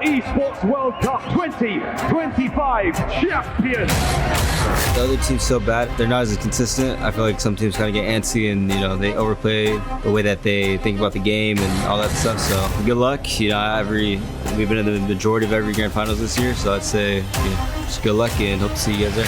Esports World Cup 2025 champions. The other team's so bad, they're not as consistent. I feel like some teams kind of get antsy and, you know, they overplay the way that they think about the game and all that stuff. So good luck. You know, we've been in the majority of every grand finals this year, so I'd say, you know, just good luck and hope to see you guys there.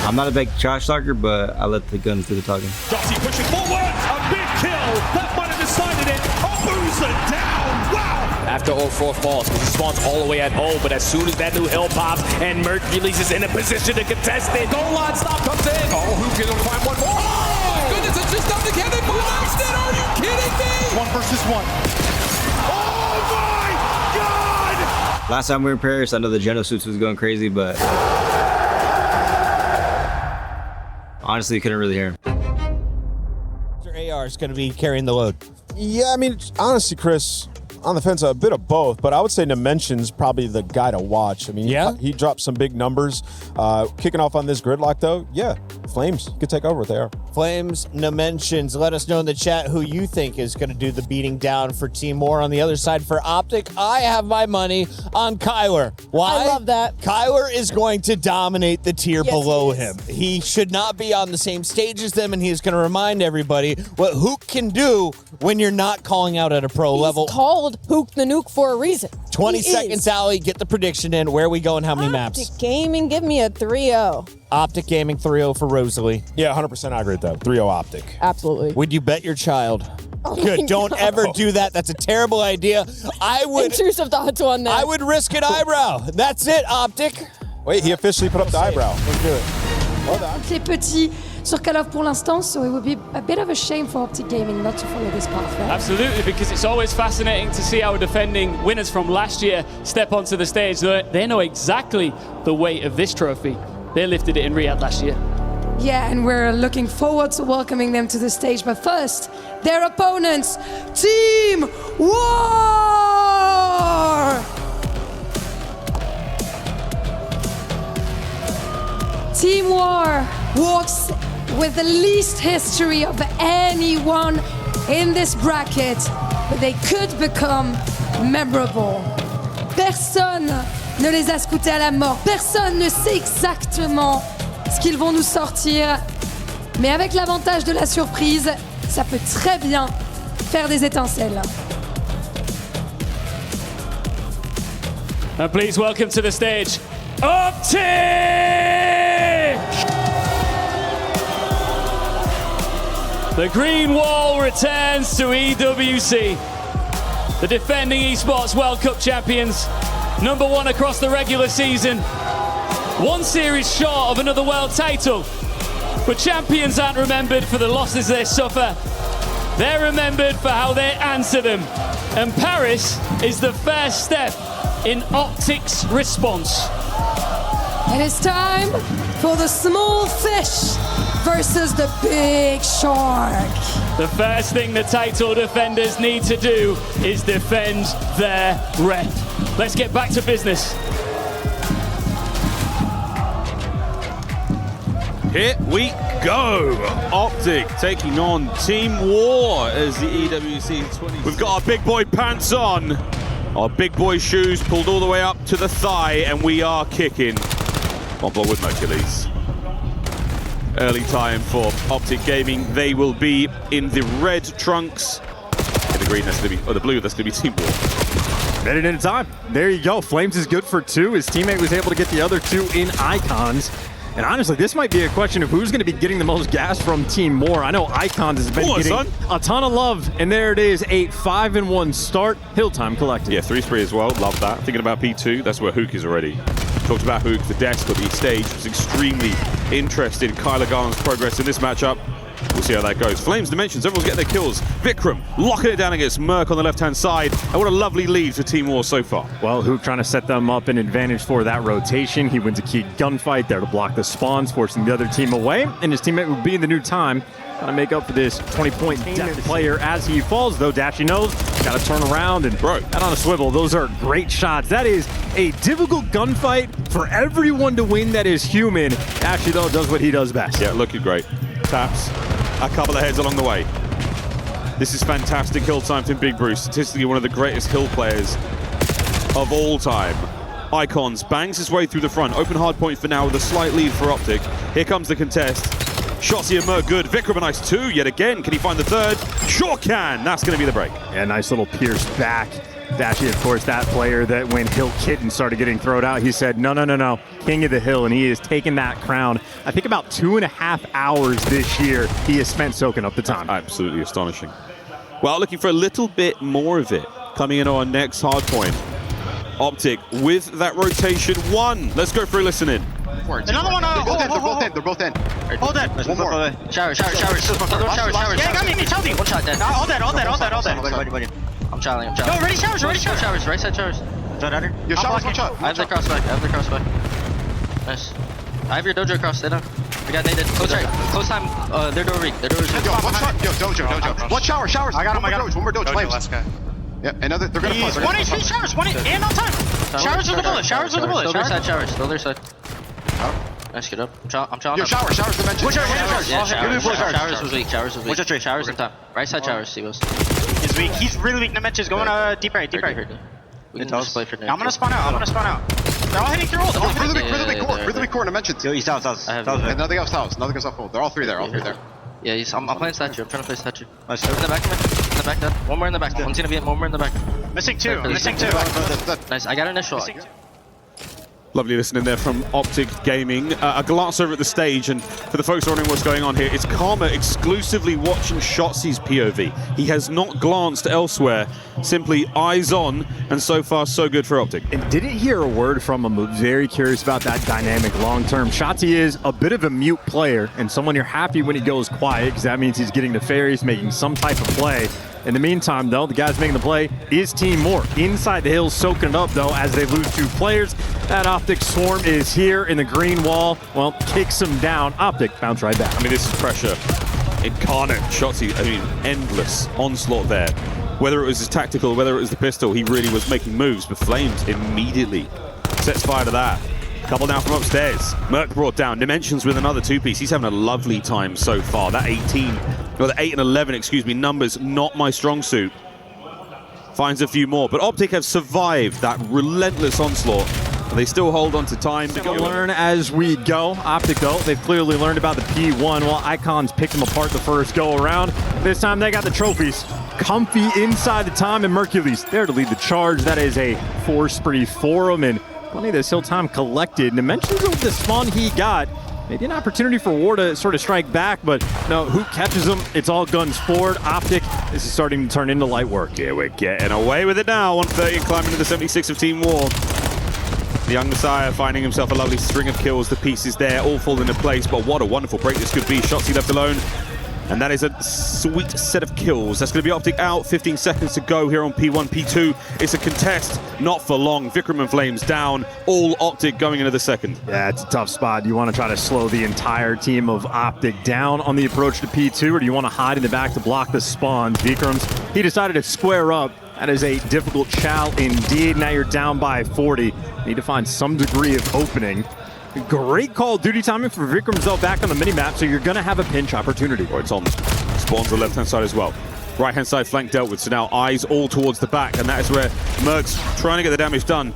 I'm not a big trash talker, but I let the guns do the talking. Shotzzy pushing forward, a big kill. That might have decided it. A boozer down. Wow. After all 4 falls, he spawns all the way at home, but as soon as that new hill pops and Mercules is in a position to contest it, goal line stop comes in. Oh, Huke is gonna find one more. Oh my goodness, it's just nothing. Can they blast it? Are you kidding me? 1 versus 1. Oh my God! Last time we were in Paris, I know the Geno suits was going crazy, but honestly, couldn't really hear him. AR is going to be carrying the load. Yeah, I mean, honestly, Chris, on the fence, a bit of both, but I would say Dimension's probably the guy to watch. I mean, he dropped some big numbers. Kicking off on this Gridlock, though, yeah, Flames could take over with AR. Flames, Dimensions, let us know in the chat who you think is going to do the beating down for Team WaR. On the other side for OpTic, I have my money on Kyler. Why? I love that. Kyler is going to dominate the tier below he him. He should not be on the same stage as them, and he's going to remind everybody what Huke can do when you're not calling out at a pro level. He's called Huke the Nuke for a reason. 20 seconds, Allie. Get the prediction in. Where are we going? How many maps? OpTic Gaming, give me a 3-0. OpTic Gaming 3-0 for Rosalie. Yeah, 100% I agree with that. 3-0 OpTic. Absolutely. Would you bet your child? Oh Good. Don't ever do that. That's a terrible idea. I would. Intrusive thoughts on that. I would risk an eyebrow. That's it, OpTic. Wait, he officially put up the eyebrow. Let's do it. Well done. Les petits sur Call of pour l'instant, so it would be a bit of a shame for OpTic Gaming not to follow this path, right? Absolutely, because it's always fascinating to see our defending winners from last year step onto the stage. They know exactly the weight of this trophy. They lifted it in Riyadh last year. Yeah, and we're looking forward to welcoming them to the stage. But first, their opponents, Team WaR! Team WaR walks with the least history of anyone in this bracket, but they could become memorable. Personne ne les a scoutés à la mort. Personne ne sait exactement ce qu'ils vont nous sortir. Mais avec l'avantage de la surprise, ça peut très bien faire des étincelles. And please welcome to the stage, OpTic! The Green Wall returns to EWC. The defending Esports World Cup champions, #1 across the regular season, 1 series short of another world title. But champions aren't remembered for the losses they suffer. They're remembered for how they answer them. And Paris is the first step in OpTic's response. And it's time for the small fish versus the big shark. The first thing the title defenders need to do is defend their rep. Let's get back to business. Here we go. OpTic taking on Team WaR as the EWC 20. We've got our big boy pants on, our big boy shoes pulled all the way up to the thigh, and we are kicking. On board with Mercules. Early time for OpTic Gaming. They will be in the red trunks. In the green, that's going to be, or the blue, that's going to be Team WaR. Minute at a time. There you go. Flames is good for 2. His teammate was able to get the other 2 in icons. And honestly, this might be a question of who's going to be getting the most gas from Team WaR. I know Icons has been getting a ton of love, and there it is, a 5-1 start. Hilltime collected. Yeah, 3-3 as well. Love that. Thinking about P2, that's where Huke is already. Talked about Huke, the desk, but the stage was extremely interested in Kyler Garland's progress in this matchup. We'll see how that goes. Flames Dimensions, everyone's getting their kills. Vikram locking it down against Merc on the left-hand side. And what a lovely lead for Team WaR so far. Well, Huke trying to set them up an advantage for that rotation. He wins a key gunfight there to block the spawns, forcing the other team away. And his teammate will be in the new time. Gotta make up for this 20-point player as he falls, though. Dashy knows, gotta turn around and that on a swivel. Those are great shots. That is a difficult gunfight for everyone to win that is human. Dashy, though, does what he does best. Yeah, looking great. Taps a couple of heads along the way. This is fantastic hill time from Big Bruce. Statistically one of the greatest hill players of all time. Icons bangs his way through the front. Open hard point for now with a slight lead for OpTic. Here comes the contest. Shotzzy and Merc good. Vikram a nice 2 yet again. Can he find the third? Sure can. That's going to be the break. Yeah, nice little pierce back. Dashy, of course, that player that when Hill Kitten started getting thrown out, he said, no, king of the hill, and he has taken that crown. I think about 2.5 hours this year he has spent soaking up the time. Absolutely astonishing. Well, looking for a little bit more of it. Coming in on our next hard point. OpTic with that rotation 1. Let's go for a listen in. Another one. They're both in. Hold that. One more. Showers. Yeah, got me. Tell me. One shot dead. All dead. Buddy. I'm shouting. Yo, ready showers. Right side showers. Is that under? Your showers, one shot. I have the crossback. Nice. I have your dojo cross. Stay down. We got naded. Close right. Close time. Their door weak. Yo, one shot. Yo, dojo. One shower. Showers. I got him. One more dojo. Flames. Last guy. Yeah, another. They're gonna plus. 1 HP showers. 1 and on time. Showers with the bullet. Still their side. Nice, get up. I'm trying. Yo, showers dimension. Showers was weak. Showers in time. Right side showers, Seagulls. He's weak. He's really weak. Dimension's going deep right. We can just play for now. I'm gonna spawn out. They're all hitting through ult. Through the big core dimensions. Yo, he's down. And nothing else south. Nothing else off hold. They're all three there. Yeah, I'm playing statue. I'm trying to play statue. Nice. In the back dead. One more in the back. One's gonna be one more in the back. Missing two. Nice. I got initial. Lovely listening there from OpTic Gaming. A glance over at the stage, and for the folks wondering what's going on here, it's Karma exclusively watching Shotzi's POV. He has not glanced elsewhere, simply eyes on, and so far so good for OpTic. And didn't hear a word from him, but very curious about that dynamic long-term. Shotzzy is a bit of a mute player, and someone you're happy when he goes quiet, because that means he's getting the fairies, making some type of play. In the meantime, though, the guys making the play is Team WaR. Inside the hills, soaking it up, though, as they lose 2 players. That OpTic swarm is here in the green wall. Well, kicks him down. OpTic bounce right back. I mean, this is pressure incarnate. Shotzzy, endless onslaught there. Whether it was his tactical, whether it was the pistol, he really was making moves, but Flames immediately sets fire to that. Couple down from upstairs. Merc brought down. Dimensions with another 2-piece. He's having a lovely time so far. That 8 and 11, excuse me, numbers not my strong suit. Finds a few more, but OpTic have survived that relentless onslaught. They still hold on to time. We'll learn as we go. OpTic, though, they've clearly learned about the P1. Well, Icons picked them apart the first go around. This time they got the trophies. Comfy inside the time, and Mercules there to lead the charge. That is a 4 spree for him, and plenty of this hill time collected. Dimensions of the spawn he got. Maybe an opportunity for WaR to sort of strike back, but no, Huke catches him. It's all guns forward. OpTic, this is starting to turn into light work. Yeah, we're getting away with it now. 130 climbing to the 76 of Team WaR. The young Messiah finding himself a lovely string of kills. The pieces there all fall into place, but what a wonderful break this could be. Shotzzy left alone. And that is a sweet set of kills. That's going to be OpTic out. 15 seconds to go here on P1, P2. It's a contest, not for long. Vikram and Flames down. All OpTic going into the second. Yeah, it's a tough spot. Do you want to try to slow the entire team of OpTic down on the approach to P2, or do you want to hide in the back to block the spawns? Vikram's, he decided to square up. That is a difficult chow indeed. Now you're down by 40. Need to find some degree of opening. Great Call of Duty timing for Vikram, though, back on the minimap, so you're going to have a pinch opportunity. Oh, it's on. Spawns the left-hand side as well. Right-hand side flank dealt with, so now eyes all towards the back, and that is where Merc's trying to get the damage done.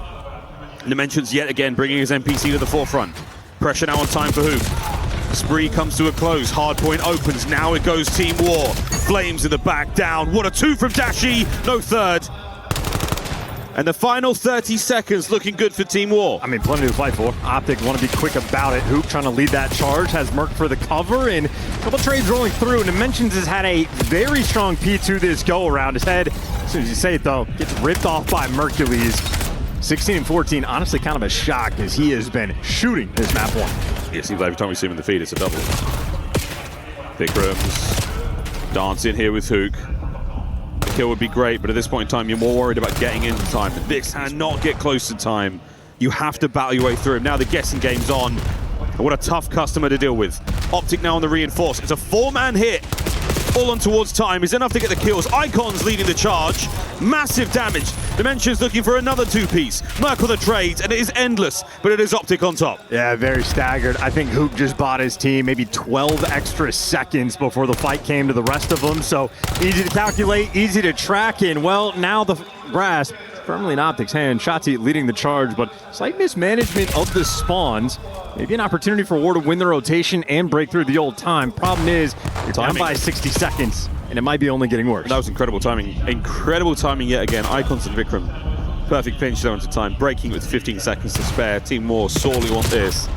Dimensions yet again bringing his NPC to the forefront. Pressure now on time for Huke. Spree comes to a close. Hardpoint opens. Now it goes Team WaR. Flames in the back down. What a 2 from Dashy. No third. And the final 30 seconds looking good for Team WaR. I mean, plenty to fight for. OpTic want to be quick about it. Huke trying to lead that charge, has Merc for the cover, and a couple trades rolling through. And Dimensions has had a very strong P2 this go-around. His head, as soon as you say it, though, gets ripped off by Mercules. 16 and 14, honestly kind of a shock, as he has been shooting this map 1. Yeah, it seems like every time we see him in the feed, it's a double. Vikrams dancing here with Huke. The kill would be great, but at this point in time, you're more worried about getting into time. Vix cannot get close to time. You have to battle your way through him. Now the guessing game's on. And what a tough customer to deal with. OpTic now on the reinforce. It's a 4-man hit. All on towards time is enough to get the kills. Icons leading the charge. Massive damage. Dimensions looking for another 2-piece. Merc on the trades, and it is endless, but it is OpTic on top. Yeah, very staggered. I think Huke just bought his team maybe 12 extra seconds before the fight came to the rest of them, so easy to calculate, easy to track in. Well, now the grasp firmly in OpTic's hand. Shotzzy leading the charge, but slight mismanagement of the spawns. Maybe an opportunity for WaR to win the rotation and break through the old time. Problem is, you're down by 60 seconds, and it might be only getting worse. That was incredible timing. Incredible timing yet again. Icons and Vikram. Perfect pinch there into time. Breaking with 15 seconds to spare. Team WaR sorely want this.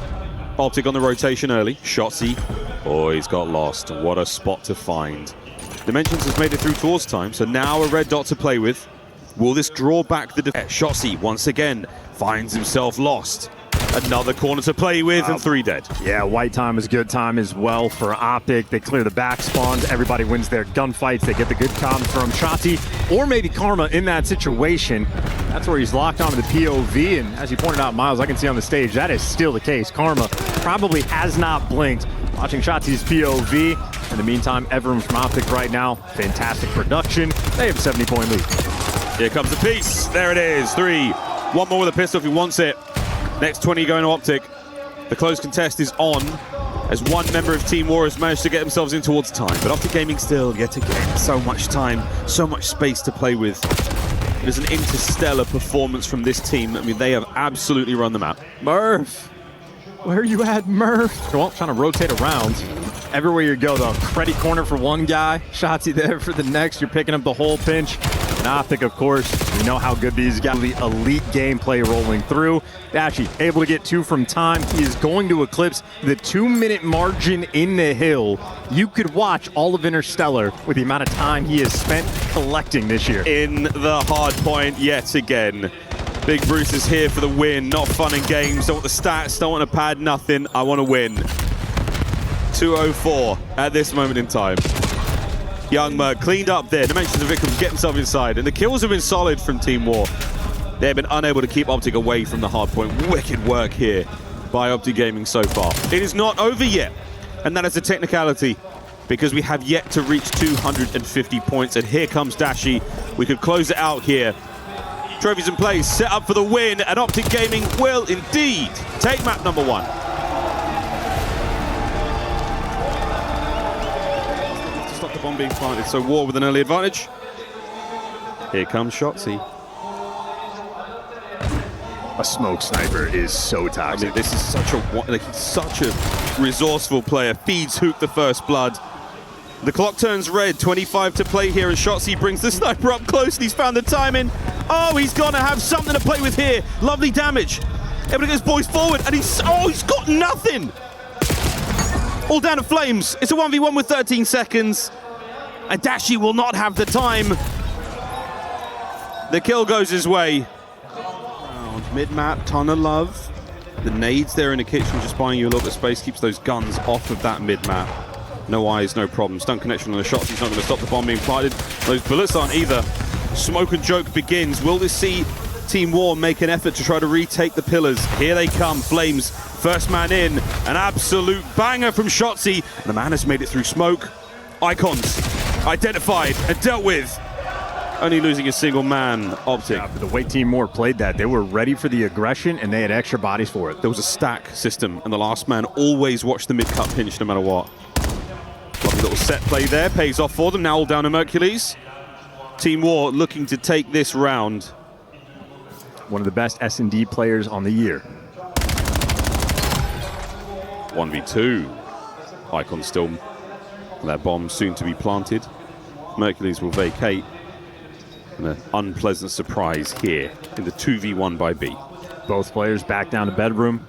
OpTic on the rotation early. Shotzzy. Oh, he's got lost. What a spot to find. Dimensions has made it through towards time, so now a red dot to play with. Will this draw back the defense? Shotzzy once again finds himself lost. Another corner to play with, and 3 dead. Yeah, white time is good time as well for OpTic. They clear the back spawns. Everybody wins their gunfights. They get the good comms from Shotzzy, or maybe Karma in that situation. That's where he's locked onto the POV, and as you pointed out, Miles, I can see on the stage, that is still the case. Karma probably has not blinked. Watching Shotzi's POV. In the meantime, Everum from OpTic right now, fantastic production. They have a 70-point lead. Here comes the piece. There it is. 3. One more with a pistol if he wants it. Next 20 going to OpTic. The close contest is on as one member of Team WaR has managed to get themselves in towards time. But OpTic Gaming still, yet again, so much time, so much space to play with. It is an interstellar performance from this team. I mean, they have absolutely run the map. Murph, where are you at, Murph? Well, trying to rotate around. Everywhere you go, though. Credit corner for one guy. Shotzzy there for the next. You're picking up the whole pinch. And OpTic, of course, we know how good these guys. The elite gameplay rolling through. Dashy able to get 2 from time. He is going to eclipse the 2-minute margin in the hill. You could watch all of Interstellar with the amount of time he has spent collecting this year. In the hard point yet again. Big Bruce is here for the win. Not fun and games. Don't want the stats. Don't want a pad. Nothing. I want to win. 2:04 at this moment in time. Young Merc cleaned up there. Dimensions of Vikram get himself inside. And the kills have been solid from Team WaR. They have been unable to keep OpTic away from the hard point. Wicked work here by OpTic Gaming so far. It is not over yet. And that is a technicality because we have yet to reach 250 points. And here comes Dashy. We could close it out here. Trophies in place, set up for the win, and OpTic Gaming will indeed take map number 1. To stop the bomb being planted, so WaR with an early advantage. Here comes Shotzzy. A smoke sniper is so toxic. I mean, this is such a resourceful player. Feeds Huke the first blood. The clock turns red, 25 to play here, and Shotzzy brings the sniper up close, and he's found the timing. Oh, he's gonna have something to play with here. Lovely damage. Able to get his boys forward, and he's got nothing. All down to flames. It's a 1v1 with 13 seconds. And Dashy will not have the time. The kill goes his way. Mid-map, ton of love. The nades there in the kitchen just buying you a little bit of space, keeps those guns off of that mid-map. No eyes, no problem. Stun connection on the shots. He's not going to stop the bomb being planted. Those bullets aren't either. Smoke and joke begins. Will this see Team WaR make an effort to try to retake the pillars? Here they come. Flames, first man in. An absolute banger from Shotzzy. The man has made it through smoke. Icons identified and dealt with. Only losing a single man, OpTic. Yeah, the way Team WaR played that, they were ready for the aggression and they had extra bodies for it. There was a stack system and the last man always watched the mid-cut pinch no matter what. Lovely little set play there, pays off for them. Now all down to Mercules. Team WaR looking to take this round. One of the best S&D players on the year. 1v2. Icon still. That bomb soon to be planted. Mercules will vacate. And an unpleasant surprise here in the 2v1 by B. Both players back down to bedroom.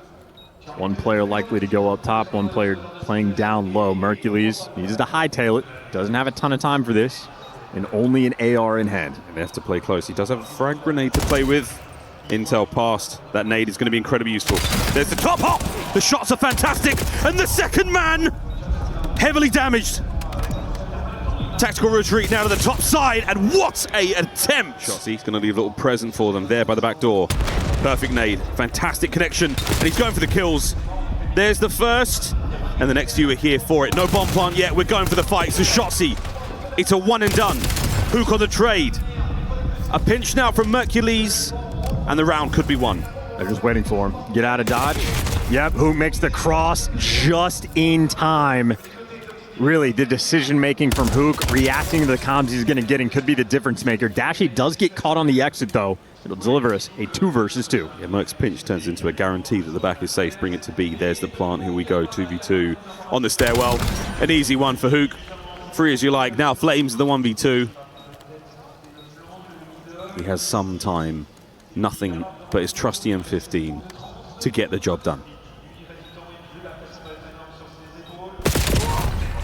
One player likely to go up top, one player playing down low. Mercules needs to hightail it. Doesn't have a ton of time for this. And only an AR in hand. And they have to play close. He does have a frag grenade to play with. Intel passed. That nade is going to be incredibly useful. There's the top hop. The shots are fantastic. And the second man, heavily damaged. Tactical retreat now to the top side, and what a attempt! Shotzy's going to leave a little present for them there by the back door. Perfect nade, fantastic connection, and he's going for the kills. There's the first, and the next few are here for it. No bomb plant yet, we're going for the fight. So Shotzzy, it's a one and done. Huke on the trade. A pinch now from Mercules, and the round could be won. They're just waiting for him. Get out of dodge. Yep, Huke makes the cross just in time. Really, the decision-making from Huke, reacting to the comms he's going to get, and could be the difference maker. Dashy does get caught on the exit, though. It'll deliver us a 2 versus 2. Yeah, Merc's pinch turns into a guarantee that the back is safe. Bring it to B. There's the plant. Here we go. 2v2 on the stairwell. An easy one for Huke. Free as you like. Now Flames the 1v2. He has some time. Nothing but his trusty M15 to get the job done.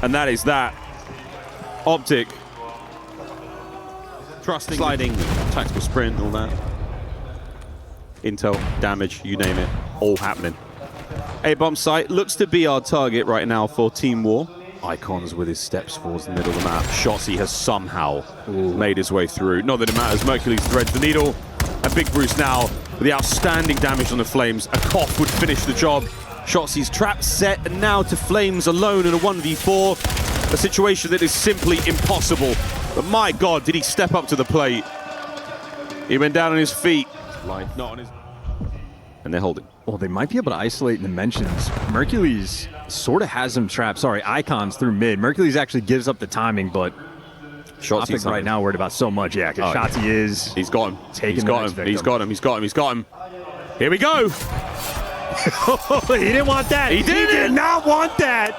And that is that. OpTic. Trusting. Sliding. Tactical sprint, all that. Intel, damage, you name it. All happening. A-bomb site looks to be our target right now for Team WaR. Icons with his steps towards the middle of the map. Shotzzy has somehow made his way through. Not that it matters. Mercules threads the needle. And Big Bruce now with the outstanding damage on the Flames. A cough would finish the job. Shotzzy's trap set, and now to Flames alone in a 1v4. A situation that is simply impossible. But my God, did he step up to the plate. He went down on his feet. Not on his... And they're holding. Well, they might be able to isolate Dimensions. Mercules sort of has them trapped. Sorry, Icons through mid. Mercules actually gives up the timing, but Shotzzy right now worried about so much. Yeah, because Shotzzy is... He's got him. Taking He's got him. Here we go. He didn't want that. He did not want that.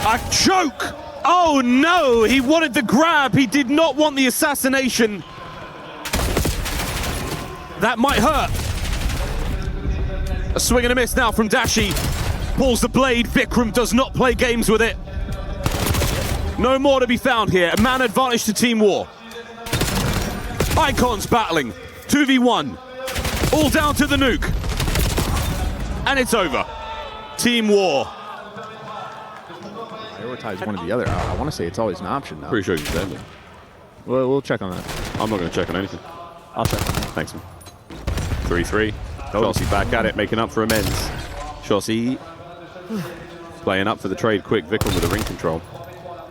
A choke. Oh, no. He wanted the grab. He did not want the assassination. That might hurt. A swing and a miss now from Dashy. Pulls the blade. Vikram does not play games with it. No more to be found here. A man advantage to Team WaR. Icons battling. 2v1. All down to the nuke. And it's over. Team WaR. Prioritize one or the other. I want to say it's always an option now. Pretty sure you said it. Well, we'll check on that. I'm not going to check on anything. I'll check. Thanks, man. 3-3. Shotzzy back at it, making up for amends. Shotzzy playing up for the trade quick. Vikram with the ring control.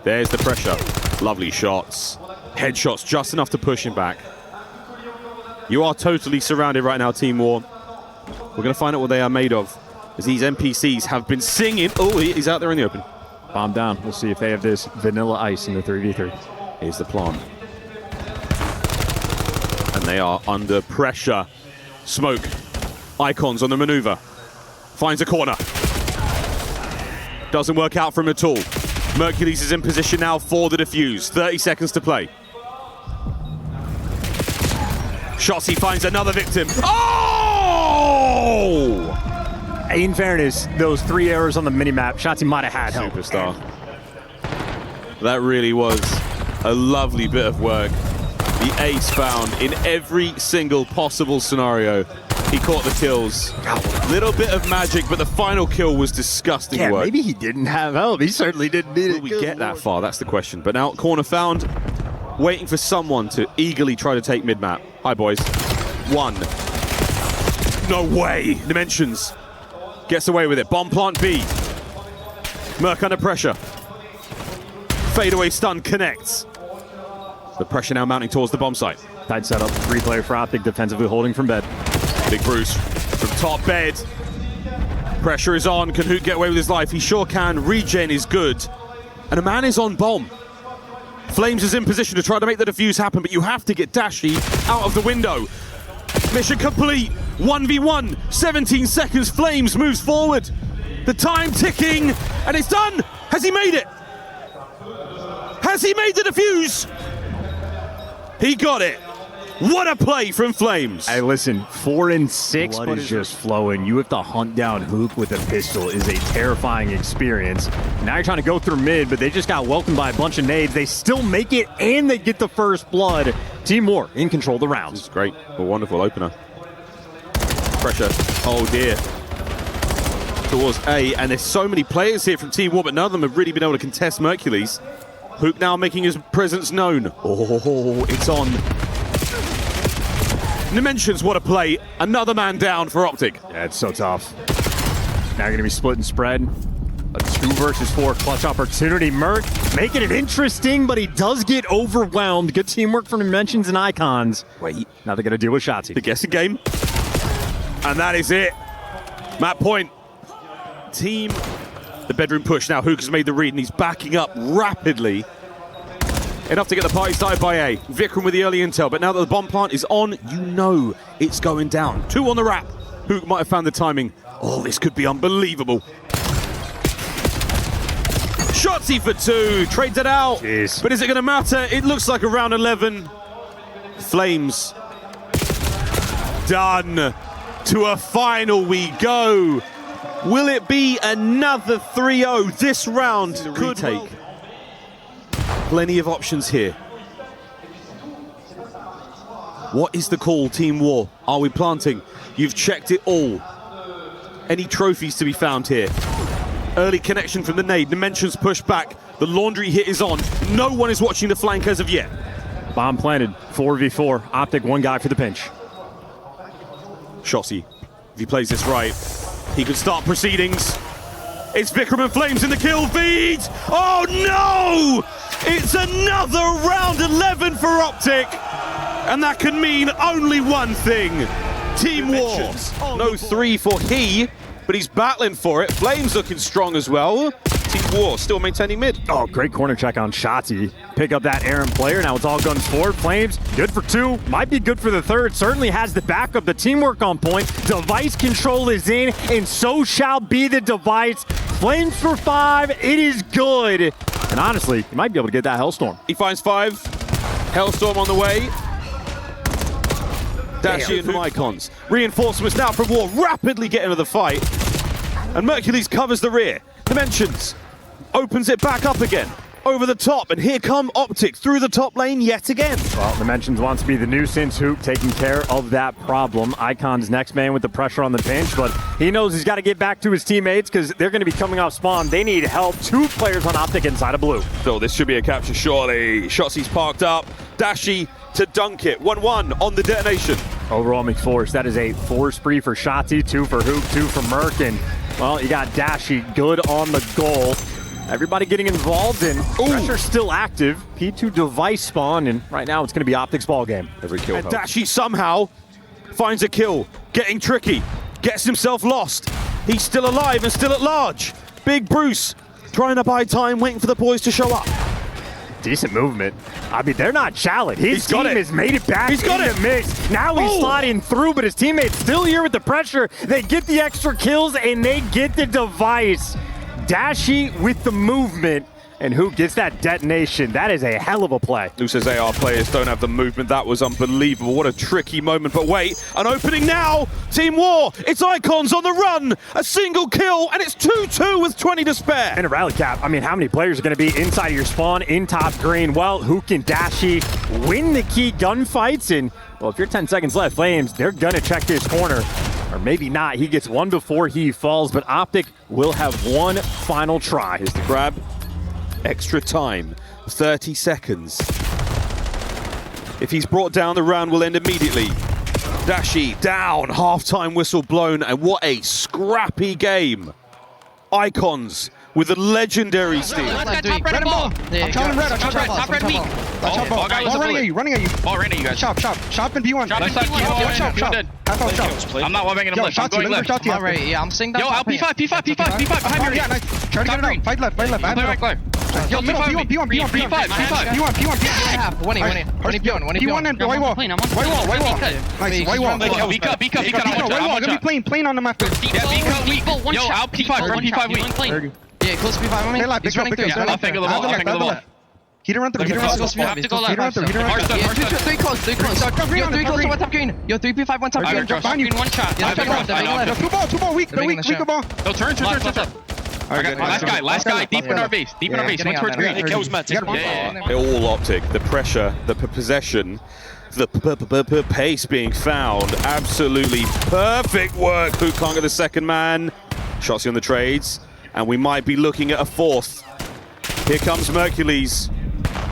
There's the pressure. Lovely shots. Headshots just enough to push him back. You are totally surrounded right now, Team WaR. We're going to find out what they are made of, as these NPCs have been singing. Oh, he's out there in the open. Bomb down. We'll see if they have this vanilla ice in the 3v3. Here's the plant. And they are under pressure. Smoke. Icons on the maneuver. Finds a corner. Doesn't work out for him at all. Mercules is in position now for the defuse. 30 seconds to play. Shotzzy finds another victim. Oh! In fairness, those 3 errors on the minimap, Shotzzy might have had help. Superstar. That really was a lovely bit of work. The ace found in every single possible scenario. He caught the kills. Little bit of magic, but the final kill was disgusting work. Maybe he didn't have help. He certainly didn't need it. Will we get that far? That's the question. But now corner found, waiting for someone to eagerly try to take mid-map. Hi, boys. 1. No way. Dimensions. Gets away with it. Bomb plant B. Merc under pressure. Fadeaway stun connects. The pressure now mounting towards the bomb site. Tight setup. 3-player for OpTic, defensively holding from bed. Big Bruce from top bed. Pressure is on. Can Huke get away with his life? He sure can. Regen is good. And a man is on bomb. Flames is in position to try to make the defuse happen, but you have to get Dashy out of the window. Mission complete. 1v1. 17 seconds. Flames moves forward. The time ticking. And it's done. Has he made it? Has he made the defuse? He got it. What a play from Flames. Hey, listen, 4 and 6, blood is just flowing. You have to hunt down Huke with a pistol. Is a terrifying experience. Now you're trying to go through mid, but they just got welcomed by a bunch of nades. They still make it, and they get the first blood. Team WaR in control of the rounds. This is great. A wonderful opener. Pressure. Oh, dear. Towards A, and there's so many players here from Team WaR, but none of them have really been able to contest Mercules. Huke now making his presence known. Oh, it's on. Dimensions, what a play. Another man down for OpTic. Yeah, it's so tough. Now you're going to be split and spread. A 2 versus 4 clutch opportunity. Merc making it interesting, but he does get overwhelmed. Good teamwork from Dimensions and Icons. Wait. Now they're going to deal with Shotzzy. The guessing game. And that is it. Map point. Team The bedroom push now. Huke has made the read and he's backing up rapidly. Enough to get the party started by A. Vikram with the early intel, but now that the bomb plant is on, you know it's going down. 2 on the wrap. Huke might have found the timing. Oh, this could be unbelievable. Shotzzy for 2, trades it out. Jeez. But is it going to matter? It looks like a round 11. Flames. Done. To a final we go. Will it be another 3-0? This round could take. Plenty of options here. What is the call, Team WaR? Are we planting? You've checked it all. Any trophies to be found here? Early connection from the nade. Dimensions pushed back. The laundry hit is on. No one is watching the flank as of yet. Bomb planted. 4v4. OpTic, 1 guy for the pinch. Shotzzy, if he plays this right, he could start proceedings. It's Vikram and Flames in the kill feed. Oh no! It's another round 11 for OpTic. And that can mean only one thing. Team WaR. No 3 for he, but he's battling for it. Flames looking strong as well. Team WaR still maintaining mid. Oh, great corner check on Shotzzy. Pick up that errant player. Now it's all guns forward. Flames, good for 2. Might be good for the 3rd. Certainly has the backup. The teamwork on point. Device control is in, and so shall be the device. Flames for 5. It is good. And honestly, you might be able to get that Hellstorm. He finds 5. Hellstorm on the way. Dashi and Icons. Reinforcements now from WaR, rapidly getting into the fight. And Mercules covers the rear. Dimensions opens it back up again. Over the top, and here come OpTic through the top lane yet again. Well, Dimensions wants to be the nuisance. Huke taking care of that problem. Icon's next man with the pressure on the pinch, but he knows he's got to get back to his teammates because they're going to be coming off spawn. They need help. 2 players on OpTic inside of blue. So this should be a capture surely. Shotzi's parked up. Dashi to dunk it. 1-1 on the detonation. Overall McForce, that is a 4 spree for Shotzzy, 2 for Huke, 2 for Merc, and well, you got Dashi good on the goal. Everybody getting involved, and pressure still active. P2 device spawn, and right now it's going to be OpTic's ball game. Every kill. And Dashi somehow finds a kill, getting tricky, gets himself lost. He's still alive and still at large. Big Bruce trying to buy time, waiting for the boys to show up. Decent movement. I mean, they're not challenged. His team has made it back in the mix. Now he's sliding through, but his teammates still here with the pressure. They get the extra kills, and they get the device. Dashi with the movement, and who gets that detonation? That is a hell of a play. Who says AR players don't have the movement? That was unbelievable. What a tricky moment. But wait, an opening now. Team WaR, it's Icons on the run. A single kill, and it's 2-2 with 20 to spare. And a rally cap. I mean, how many players are going to be inside of your spawn in top green? Well, Huke and Dashi win the key gunfights, and well, if you're 10 seconds left, Flames, they're going to check this corner. Or maybe not. He gets 1 before he falls, but OpTic will have 1 final try. Here's the grab. Extra time. 30 seconds. If he's brought down, the round will end immediately. Dashi down. Half-time whistle blown. And what a scrappy game. Icons with a legendary steal. Red and ball. I'm telling red. Top red weak. Ball running at you. Ball running at you guys. Shop and P1. Shop. I'm not one-banging him left. I'm going left. Alright, yeah, I'm seeing that. Yo, out P5 behind me. Yeah, nice. Try to get it out. Fight left. Play right clear. Yo, P1. P1 and white wall. Nice, white wall. B cut. I'm gonna be playing on the map. Yeah, B cut. Yo, out P5 weak. Yeah, close to P5. He's running through. I'll think of the ball. He didn't run through. Have to go left. Three close. Yo, 3 close to one top green. Yo, 3 P5, 1 top green. Behind you. 1 shot. Two ball. Weak. No, turn. Last guy. Deep in our base. Went towards green. It kills Matt. All OpTic. The pressure, the possession, the pace being found. Absolutely perfect work. Who can't get the second man? Shotzzy on the trades. And we might be looking at a 4th. Here comes Mercules.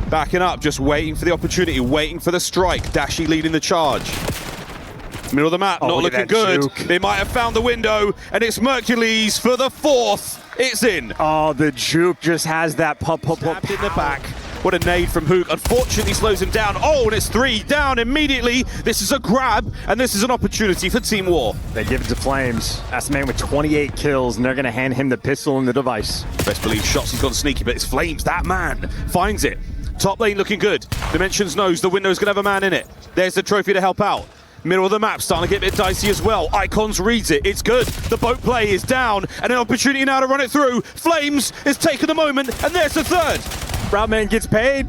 Backing up, just waiting for the opportunity, waiting for the strike. Dashi leading the charge. Middle of the map, not looking good. Juke. They might have found the window, and it's Mercules for the 4th. It's in. Oh, the juke just has that pop in the back. What a nade from Huke. Unfortunately slows him down. Oh, and it's 3 down immediately. This is a grab, and this is an opportunity for Team WaR. They give it to Flames. That's the man with 28 kills, and they're going to hand him the pistol and the device. Best believe Shotzzy's gone sneaky, but it's Flames. That man finds it. Top lane looking good. Dimensions knows the window's going to have a man in it. There's the trophy to help out. Middle of the map starting to get a bit dicey as well. Icons reads it. It's good. The boat play is down, and an opportunity now to run it through. Flames is taking the moment, and there's the third. BRAWL man gets paid.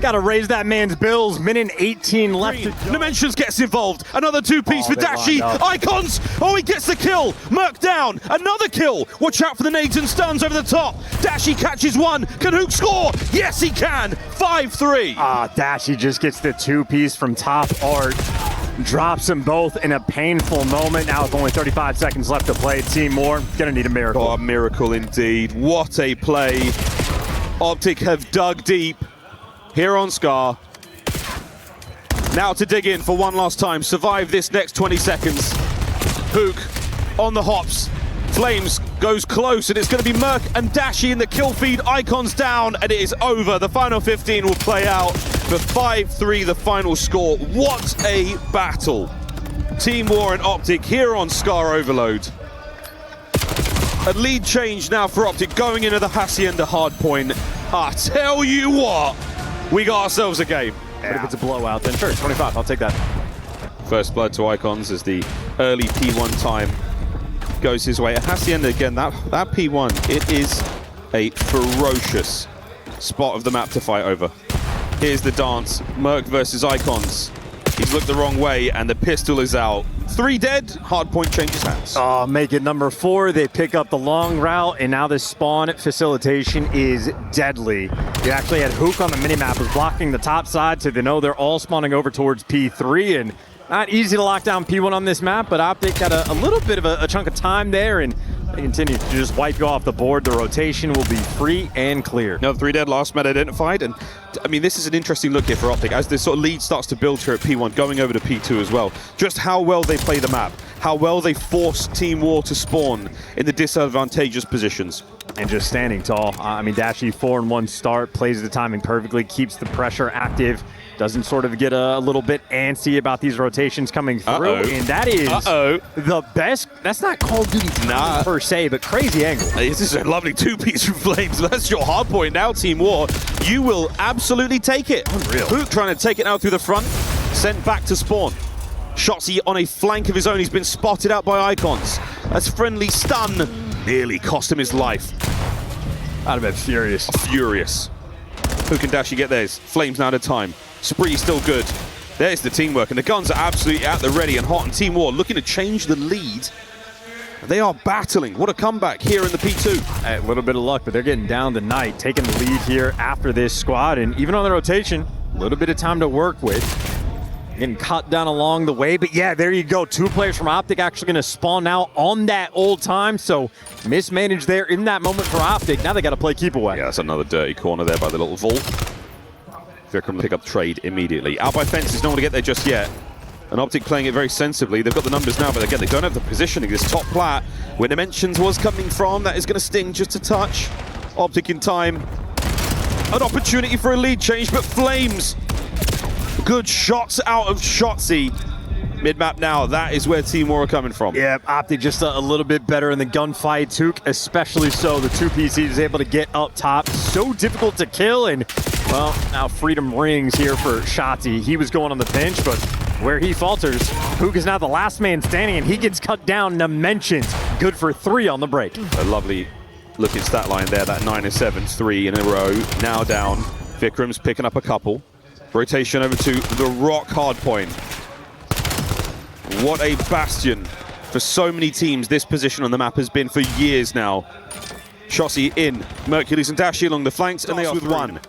Got to raise that man's bills. Minute 18 left. Dimensions gets involved. Another two-piece for Dashy. Icons. Oh, he gets the kill. Merc down. Another kill. Watch out for the nades and stuns over the top. Dashy catches one. Can Huke score? Yes, he can. 5-3. Dashy just gets the two-piece from top art. Drops them both in a painful moment. Now with only 35 seconds left to play, Team WaR gonna need a miracle. Oh, a miracle indeed. What a play. OpTic have dug deep here on Scar. Now to dig in for one last time. Survive this next 20 seconds. Huke on the hops. Flames goes close, and it's going to be Merc and Dashy in the kill feed. Icons down, and it is over. The final 15 will play out for 5-3, the final score. What a battle. Team WaR and OpTic here on Scar Overload. A lead change now for OpTic going into the Hacienda Hardpoint. I tell you what, we got ourselves a game. But if it's a blowout, then sure, 25, I'll take that. First blood to Icons as the early P1 time goes his way. Hacienda again, that P1, it is a ferocious spot of the map to fight over. Here's the dance, Merc versus Icons. He's looked the wrong way, and the pistol is out. 3 dead, Hardpoint changes hands. Make it number 4. They pick up the long route, and now this spawn facilitation is deadly. You actually had Huke on the minimap was blocking the top side, so they know they're all spawning over towards P3, and not easy to lock down P1 on this map, but OpTic got a little bit of a chunk of time there, and they continue to just wipe you off the board. The rotation will be free and clear. Another 3 dead, last man identified, and I mean, this is an interesting look here for OpTic as this sort of lead starts to build here at P1, going over to P2 as well. Just how well they play the map, how well they force Team WaR to spawn in the disadvantageous positions. And just standing tall. I mean, Dashy 4-1 start, plays the timing perfectly, keeps the pressure active, doesn't sort of get a little bit antsy about these rotations coming through. And that is the best. That's not Call of Duty per se, but crazy angle. This is a lovely two-piece from Flames. That's your hard point now, Team WaR. You will absolutely take it. Unreal. Huke trying to take it now through the front, sent back to spawn. Shotzzy on a flank of his own. He's been spotted out by Icons. That's friendly stun. Nearly cost him his life. I'd have been furious. Furious. Huke and Dashy get theirs. Flames now at a time. Spree still good. There's the teamwork, and the guns are absolutely at the ready and hot. And Team WaR looking to change the lead. They are battling. What a comeback here in the P2. A little bit of luck, but they're getting down the night, taking the lead here after this squad. And even on the rotation, a little bit of time to work with. Getting cut down along the way, but yeah, there you go. 2 players from OpTic actually going to spawn now on that old time, so mismanaged there in that moment for OpTic. Now they got to play keep away. Yeah, that's another dirty corner there by the little vault. Vikram pick up trade immediately. Out by fences, no one to get there just yet. And OpTic playing it very sensibly. They've got the numbers now, but again, they don't have the positioning. This top plat, where Dimensions was coming from, that is going to sting just a touch. OpTic in time. An opportunity for a lead change, but Flames. Good shots out of Shotzzy. Mid-map now, that is where Team WaR are coming from. Yeah, OpTic just a little bit better in the gunfight. Huke especially so. The 2PC is able to get up top. So difficult to kill, and well, now freedom rings here for Shotzzy. He was going on the bench, but where he falters, Huke is now the last man standing, and he gets cut down. Dimensions, good for 3 on the break. A lovely looking stat line there, that 9 and 7, 3 in a row. Now down, Vikram's picking up a couple. Rotation over to the Rock Hardpoint. What a bastion for so many teams this position on the map has been for years now. Shotzzy in, Mercules and Dashy along the flanks, and they are with 1.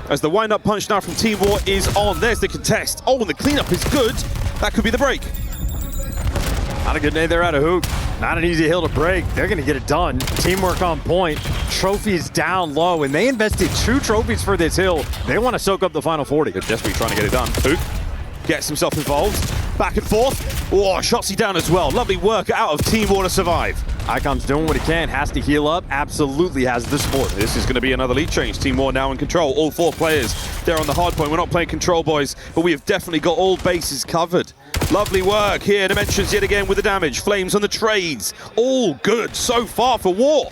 As the wind-up punch now from Team WaR is on. There's the contest. Oh, and the cleanup is good. That could be the break. Not a good day there out of Huke. Not an easy hill to break. They're going to get it done. Teamwork on point. Trophies down low, and they invested 2 trophies for this hill. They want to soak up the final 40. They're desperately trying to get it done. Huke gets himself involved. Back and forth. Oh, Shotzzy down as well. Lovely work out of Team WaR to survive. Icon's doing what he can, has to heal up, absolutely has the support. This is going to be another lead change. Team WaR now in control. All 4 players there on the hard point. We're not playing control, boys, but we have definitely got all bases covered. Lovely work here. Dimensions yet again with the damage. Flames on the trades. All good so far for WaR.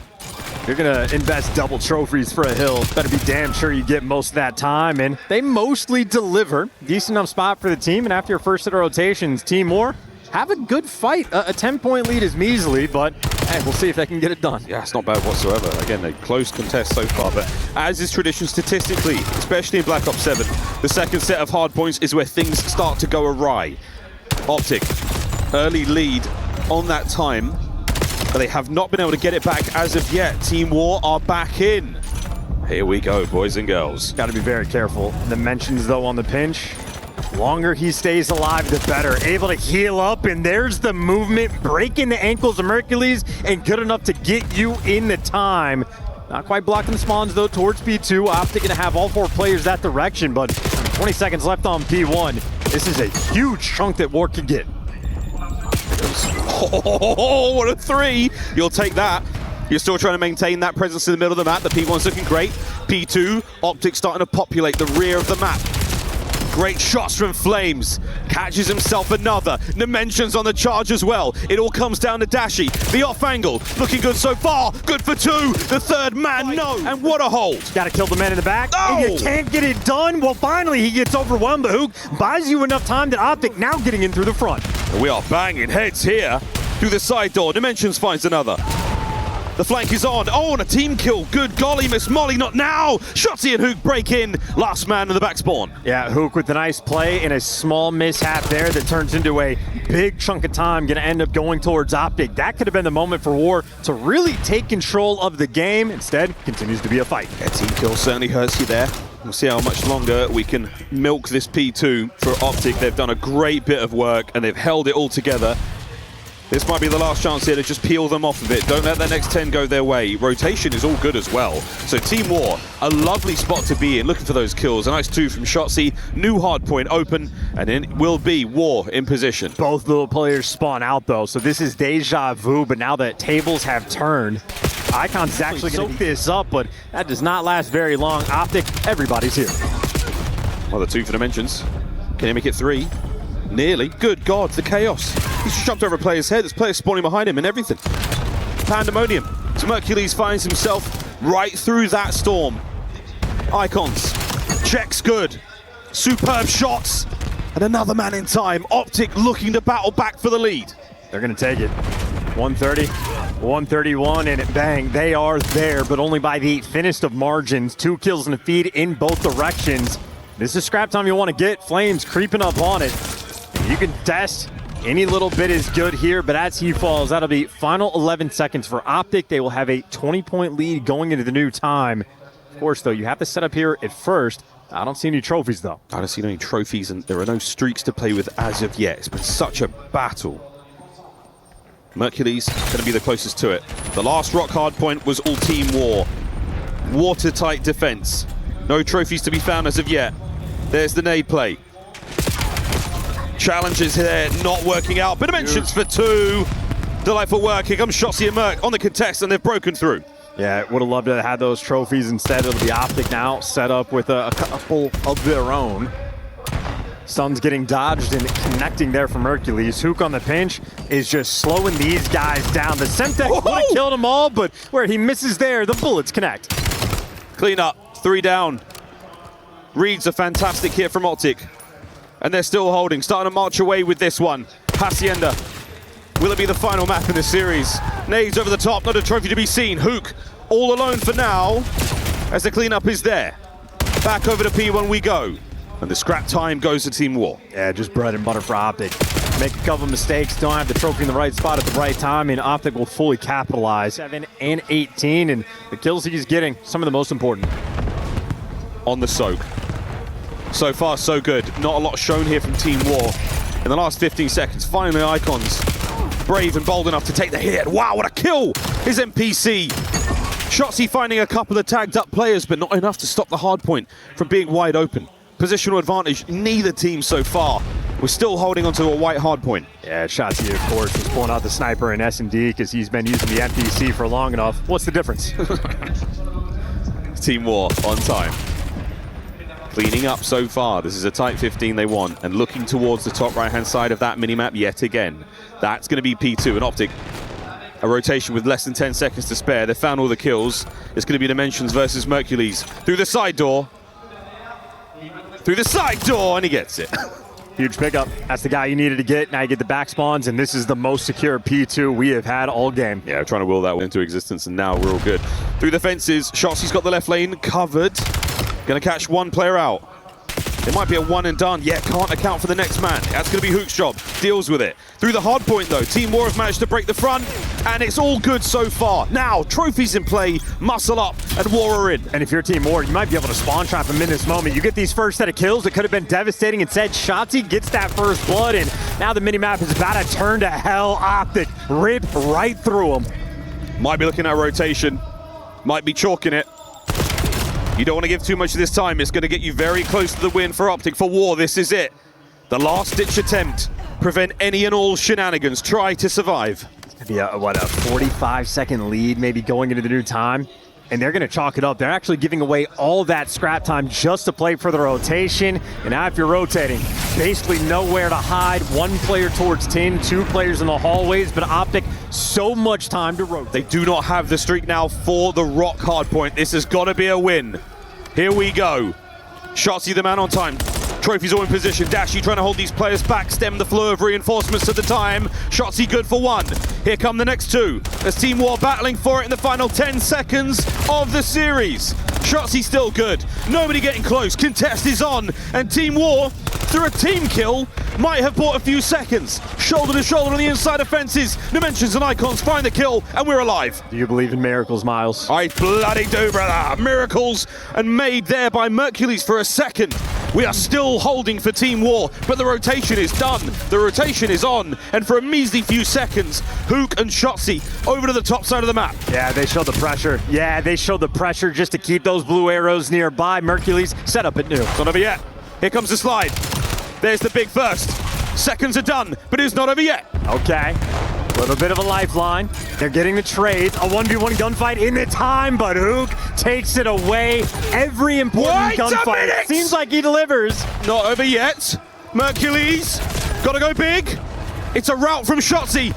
You're going to invest double trophies for a hill. Better be damn sure you get most of that time, and they mostly deliver. Decent enough spot for the team, and after your first set of rotations, Team WaR have a good fight. A 10-point lead is measly, but hey, we'll see if they can get it done. Yeah, it's not bad whatsoever. Again, a close contest so far, but as is tradition statistically, especially in Black Ops 7, the second set of hard points is where things start to go awry. OpTic, early lead on that time, but they have not been able to get it back as of yet. Team WaR are back in. Here we go, boys and girls. Got to be very careful. The mentions, though, on the pinch. Longer he stays alive, the better. Able to heal up, and there's the movement, breaking the ankles of Mercules, and good enough to get you in the time. Not quite blocking the spawns, though, towards P2. OpTic going to have all 4 players that direction, but 20 seconds left on P1. This is a huge chunk that WaR could get. Oh, what a 3! You'll take that. You're still trying to maintain that presence in the middle of the map. The P1's looking great. P2, OpTic starting to populate the rear of the map. Great shots from Flames. Catches himself another. Dimensions on the charge as well. It all comes down to Dashy. The off angle. Looking good so far. Good for 2. The third man, no. And what a hold. Got to kill the man in the back. Oh. And you can't get it done. Well, finally, he gets overwhelmed. But Huke buys you enough time that OpTic now getting in through the front. We are banging heads here. Through the side door. Dimensions finds another. The flank is on. Oh, and a team kill. Good golly, Miss Molly, not now. Shotzzy and Huke break in. Last man in the back spawn. Yeah, Huke with a nice play and a small mishap there that turns into a big chunk of time. Going to end up going towards OpTic. That could have been the moment for WaR to really take control of the game. Instead, continues to be a fight. Yeah, team kill certainly hurts you there. We'll see how much longer we can milk this P2 for OpTic. They've done a great bit of work and they've held it all together. This might be the last chance here to just peel them off of it. Don't let that next 10 go their way. Rotation is all good as well. So Team WaR, a lovely spot to be in, looking for those kills. A nice 2 from Shotzzy, new hard point open, and then it will be WaR in position. Both little players spawn out though, so this is deja vu, but now that tables have turned, Icon's actually going to soak this up, but that does not last very long. OpTic, everybody's here. Another 2 for Dimensions. Can he make it 3? Nearly. Good God, the chaos. He's just jumped over a player's head. There's players spawning behind him and everything. Pandemonium. So Mercules finds himself right through that storm. Icons. Checks good. Superb shots. And another man in time. OpTic looking to battle back for the lead. They're going to take it. 130, 131, and bang, they are there, but only by the thinnest of margins. 2 kills and a feed in both directions. This is scrap time you want to get. Flames creeping up on it. You can test. Any little bit is good here, but as he falls, that'll be final 11 seconds for OpTic. They will have a 20-point lead going into the new time. Of course, though, you have to set up here at first. I don't see any trophies, though. I don't see any trophies, and there are no streaks to play with as of yet. It's been such a battle. Mercules going to be the closest to it. The last rock hard point was all Team WaR. Watertight defense. No trophies to be found as of yet. There's the nade play. Challenges here, not working out. But Dimensions for 2. Delightful work. Here comes Shotzzy and Merc on the contest, and they've broken through. Yeah, would have loved to have had those trophies. Instead, it'll be OpTic now set up with a couple of their own. Sun's getting dodged and connecting there from Hercules. Huke on the pinch is just slowing these guys down. The Semtex would have killed them all, but where he misses there, the bullets connect. Clean up, 3 down. Reads a fantastic hit from OpTic. And they're still holding, starting to march away with this one. Hacienda. Will it be the final map in this series? Nades over the top, not a trophy to be seen. Huke all alone for now, as the cleanup is there. Back over to P1 we go. And the scrap time goes to Team WaR. Yeah, just bread and butter for OpTic. Make a couple mistakes, don't have the trophy in the right spot at the right time, and OpTic will fully capitalize. 7 and 18, and the kills he's getting, some of the most important. On the soak. So far, so good. Not a lot shown here from Team WaR. In the last 15 seconds, finally Icons brave and bold enough to take the hit. Wow, what a kill! His NPC. Shotzzy finding a couple of tagged up players, but not enough to stop the hard point from being wide open. Positional advantage, neither team so far We're still holding onto a white hard point. Yeah, Shotzzy, of course, was pulling out the sniper in S&D because he's been using the MPC for long enough. What's the difference? Team WaR on time. Cleaning up so far. This is a tight 15 they want. And looking towards the top right-hand side of that minimap yet again. That's going to be P2. And OpTic, a rotation with less than 10 seconds to spare. They found all the kills. It's going to be Dimensions versus Mercules. Through the side door. Through the side door, and he gets it. Huge pickup. That's the guy you needed to get. Now you get the back spawns, and this is the most secure P2 we have had all game. Yeah, we're trying to will that into existence, and now we're all good. Through the fences, Shotzzy's got the left lane covered. Gonna catch one player out. It might be a one and done. Yeah, can't account for the next man. That's gonna be Huke's job. Deals with it. Through the hard point though, Team WaR have managed to break the front, and it's all good so far. Now, trophies in play, muscle up, and WaR are in. And if you're Team WaR, you might be able to spawn trap him in this moment. You get these first set of kills, it could have been devastating. Instead, Shotzzy gets that first blood, and now the minimap is about to turn to hell. OpTic rip right through him. Might be looking at a rotation. Might be chalking it. You don't want to give too much of this time. It's going to get you very close to the win for OpTic. For WaR, this is it. The last-ditch attempt. Prevent any and all shenanigans. Try to survive. It's going to be a 45-second lead maybe going into the new time. And they're going to chalk it up. They're actually giving away all that scrap time just to play for the rotation. And now if you're rotating, basically nowhere to hide. One player towards 10, two players in the hallways, but OpTic, so much time to rotate. They do not have the streak now for the Rock Hardpoint. This has got to be a win. Here we go. Shotzzy the man on time. Trophies all in position. Dashy trying to hold these players back, stem the flow of reinforcements at the time. Shotzzy good for one. Here come the next two. As Team WaR battling for it in the final 10 seconds of the series. Shotzzy still good. Nobody getting close. Contest is on. And Team WaR, through a team kill, might have bought a few seconds. Shoulder to shoulder on the inside of fences. Dimensions and Icons find the kill, and we're alive. Do you believe in miracles, Miles? I bloody do, brother. Miracles, and made there by Mercules for a second. We are still holding for Team WaR, but the rotation is done. The rotation is on, and for a measly few seconds, Huke and Shotzzy over to the top side of the map. Yeah, they showed the pressure. Yeah, they showed the pressure just to keep those blue arrows nearby. Mercules set up at new. Not over yet. Here comes the slide. There's the big first. Seconds are done, but it's not over yet. Okay. A little bit of a lifeline. They're getting the trades. A 1v1 gunfight in the time, but Huke takes it away. Every important gunfight. Seems like he delivers. Not over yet. Mercules, gotta go big. It's a route from Shotzzy.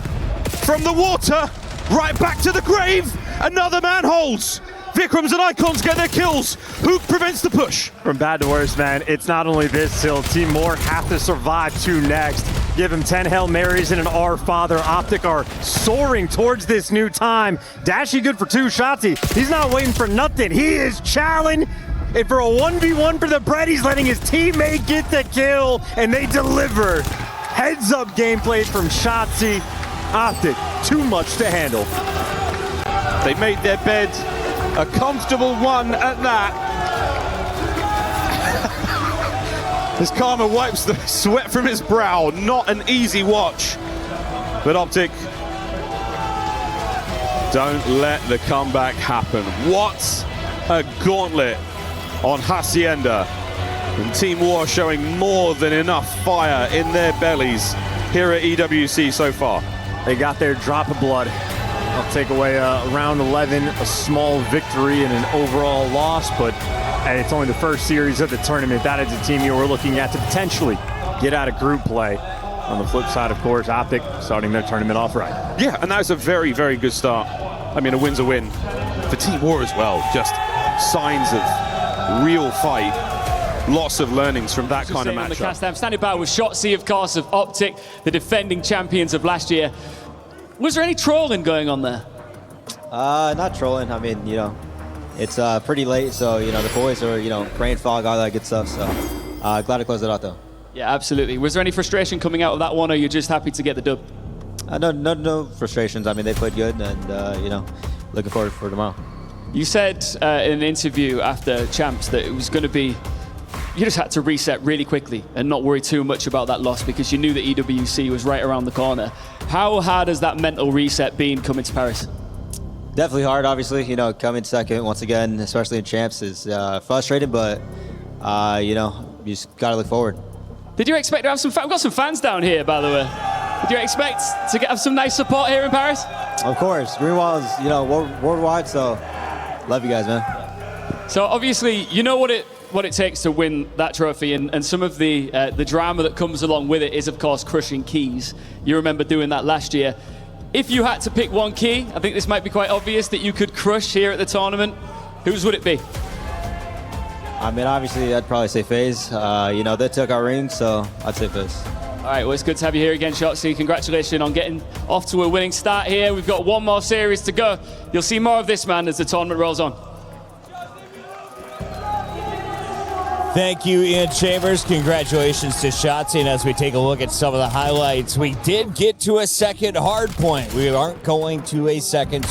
From the water, right back to the grave. Another man holds. Vikrams and Icons get their kills. Huke prevents the push. From bad to worse, man. It's not only this till Team WaR have to survive two next. Give him 10 Hail Marys and an Our Father. OpTic are soaring towards this new time. Dashy good for two. Shotzzy, he's not waiting for nothing. He is challenging. And for a 1v1 for the bread, he's letting his teammate get the kill, and they deliver. Heads up gameplay from Shotzzy. OpTic, too much to handle. They made their bed. A comfortable one at that. His karma wipes the sweat from his brow. Not an easy watch. But OpTic, don't let the comeback happen. What a gauntlet on Hacienda. And Team WaR showing more than enough fire in their bellies here at EWC so far. They got their drop of blood. I'll take away round 11, a small victory and an overall loss, but it's only the first series of the tournament. That is a team you were looking at to potentially get out of group play. On the flip side, of course, OpTic starting their tournament off right. Yeah, and that's a very, very good start. I mean, a win's a win for Team WaR as well. Just signs of real fight. Lots of learnings from that kind of matchup. I'm standing by with Shotzzy, of course, of OpTic, the defending champions of last year. Was there any trolling going on there? Not trolling. I mean, it's pretty late, so, the boys are, brain fog, all that good stuff, so glad to close it out, though. Yeah, absolutely. Was there any frustration coming out of that one, or are you just happy to get the dub? No frustrations. I mean, they played good, and, looking forward for tomorrow. You said in an interview after Champs that it was going to be, you just had to reset really quickly and not worry too much about that loss because you knew that EWC was right around the corner. How hard has that mental reset been coming to Paris? Definitely hard, obviously. Coming second once again, especially in Champs, is frustrating, but, you just got to look forward. Did you expect to have some fans? We've got some fans down here, by the way. Did you expect to have some nice support here in Paris? Of course. Greenwall is, you know, worldwide, so love you guys, man. So obviously, you know what it takes to win that trophy, and some of the drama that comes along with it is, of course, crushing keys. You remember doing that last year. If you had to pick one key, I think this might be quite obvious that you could crush here at the tournament. Whose would it be? I mean, obviously, I'd probably say Faze. You know, they took our ring, so I'd say Faze. All right, well, it's good to have you here again, Shotzzy. Congratulations on getting off to a winning start here. We've got one more series to go. You'll see more of this man as the tournament rolls on. Thank you, Ian Chambers. Congratulations to Shotzzy. And as we take a look at some of the highlights, we did get to a second hard point. We aren't going to a second